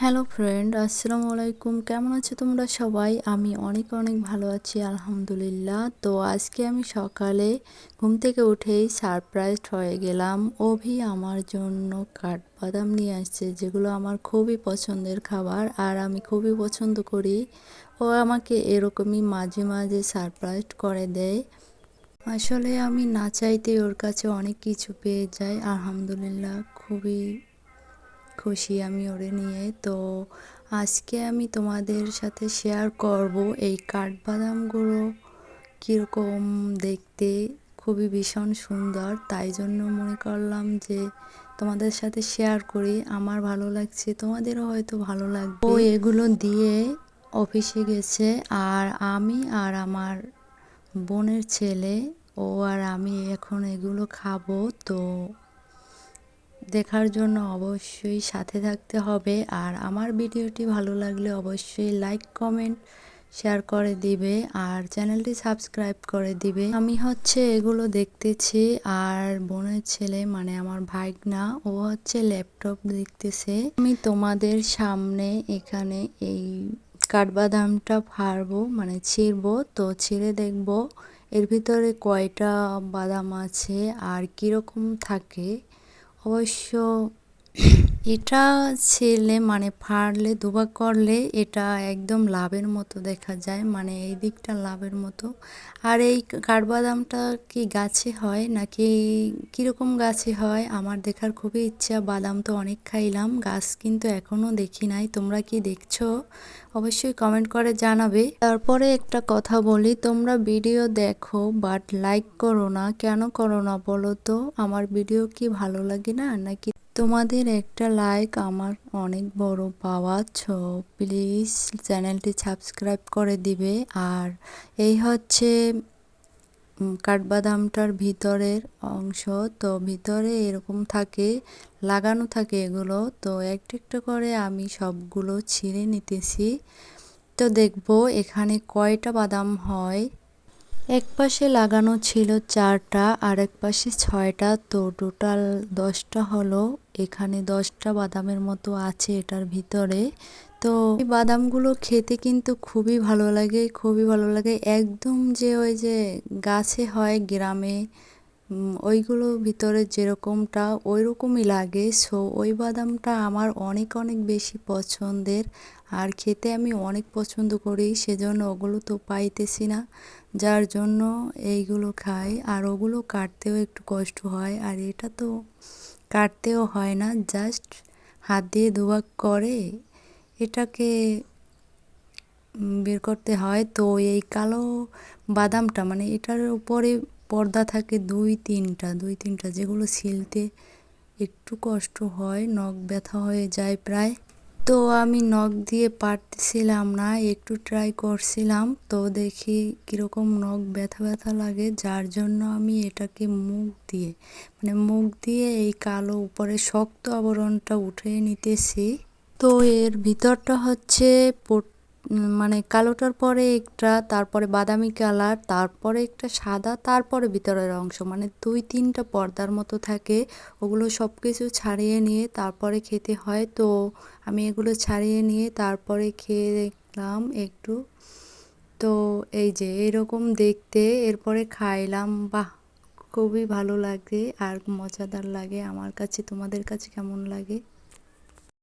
Hello friend, আসসালামু আলাইকুম। কেমন আছো তোমরা সবাই? আমি অনেক অনেক ভালো আছি, আলহামদুলিল্লাহ। তো আজকে আমি সকালে ঘুম থেকে উঠেই সারপ্রাইজড হয়ে গেলাম। অভি আমার জন্য কাঠবাদাম নিয়ে আসছে, যেগুলো আমার খুবই পছন্দের খাবার আর আমি খুবই পছন্দ করি। ও আমাকে এরকমই মাঝে মাঝে সারপ্রাইজ করে দেয়। আসলে আমি না চাইতেই ওর কাছে অনেক কিছু পেয়ে যাই, আলহামদুলিল্লাহ। খুবই খুশি আমি ওরে নিয়ে। তো আজকে আমি তোমাদের সাথে শেয়ার করব এই কাঠবাদামগুলো কীরকম দেখতে, খুবই ভীষণ সুন্দর। তাই জন্য মনে করলাম যে তোমাদের সাথে শেয়ার করি। আমার ভালো লাগছে, তোমাদেরও হয়তো ভালো লাগবে। ও এগুলো দিয়ে অফিসে গেছে আর আমি আর আমার বোনের ছেলে, ও আর আমি এখন এগুলো খাবো। তো দেখার জন্য অবশ্যই সাথে থাকতে হবে। আর আমার ভিডিওটি ভালো লাগলে অবশ্যই লাইক কমেন্ট শেয়ার করে দিবে আর চ্যানেলটি সাবস্ক্রাইব করে দিবে। আমি এগুলো দেখতেছি আর বোনের ছেলে মানে আমার ভাইগনা, ও ল্যাপটপ দেখতেছে। আমি তোমাদের সামনে এখানে এই কাঠবাদামটা ফাড়বো, মানে ছিঁড়বো। তো ছিঁড়ে দেখবো এর ভিতরে কয়টা বাদাম আছে আর কীরকম থাকে। অবশ্য এটা ছেলে মানে ফাড়লে দুভাগ করলে এটা একদম লাভের মতো দেখা যায়, মানে এই দিকটা লাভের মতো। আর এই কাঠবাদামটা কি গাছে হয় নাকি কীরকম গাছে হয় আমার দেখার খুবই ইচ্ছা। বাদাম তো অনেক খাইলাম, গাছ কিন্তু এখনও দেখি নাই। তোমরা কি দেখছো অবশ্যই কমেন্ট করে জানাবে। তারপরে একটা কথা বলি, তোমরা ভিডিও দেখো বাট লাইক করো না, কেন করো না বলো তো? আমার ভিডিও কি ভালো লাগে না নাকি? তোমাদের একটা লাইক আমার অনেক বড় পাওয়া। প্লিজ চ্যানেলটি সাবস্ক্রাইব করে দিবে। আর এই কাঠবাদামটার ভিতরের অংশ, তো ভিতরে এরকম থাকে, লাগানো থাকে এগুলো। তো একটা একটা করে আমি সবগুলো ছিঁড়ে নিতেছি। তো দেখবো এখানে কয়টা বাদাম হয়। এক পাশে লাগানো ছিল 4টা আর এক পাশে 6টা, তো টোটাল 10টা হলো। এখানে 10টা বাদামের মতো আছে এটার ভিতরে। তো এই বাদামগুলো খেতে কিন্তু খুবই ভালো লাগে, খুবই ভালো লাগে। একদম যে ওই যে গাছে হয় গ্রামে, ওইগুলো ভিতরে যেরকমটা ওই রকমই লাগে। সো ওই বাদামটা আমার অনেক অনেক বেশি পছন্দের আর খেতে আমি অনেক পছন্দ করি, সেজন্য ওগুলো তো পাইতেছি না, যার জন্য এইগুলো খাই। আর ওগুলো কাটতেও একটু কষ্ট হয়, আর এটা তো কাটতেও হয় না, জাস্ট হাত দিয়ে দুভাগ করে এটাকে বের করতে হয়। তো এই কালো বাদামটা মানে এটার উপরে পর্দা থাকে দুই তিনটা, যেগুলো ছিলতে একটু কষ্ট হয়, নখ ব্যথা হয়ে যায় প্রায়। তো আমি নখ দিয়ে পারতেছিলাম না, একটু ট্রাই করছিলাম, তো দেখি কীরকম নখ ব্যথা ব্যথা লাগে, যার জন্য আমি এটাকে মুখ দিয়ে এই কালো উপরে শক্ত আবরণটা উঠিয়ে নিতেছি। তো এর ভিতরটা মানে কালোটার পরে একটা, তারপরে বাদামি কালার, তারপরে একটা সাদা, তারপরে ভিতরের অংশ মানে 2-3টা পর্দার মতো থাকে। ওগুলো সব কিছু ছাড়িয়ে নিয়ে তারপরে খেতে হয়। তো আমি এগুলো ছাড়িয়ে নিয়ে তারপরে খেয়ে দেখলাম একটু। তো এই যে এরকম দেখতে, এরপরে খাইলাম। বাহ, খুবই ভালো লাগে আর মজাদার লাগে আমার কাছে। তোমাদের কাছে কেমন লাগে?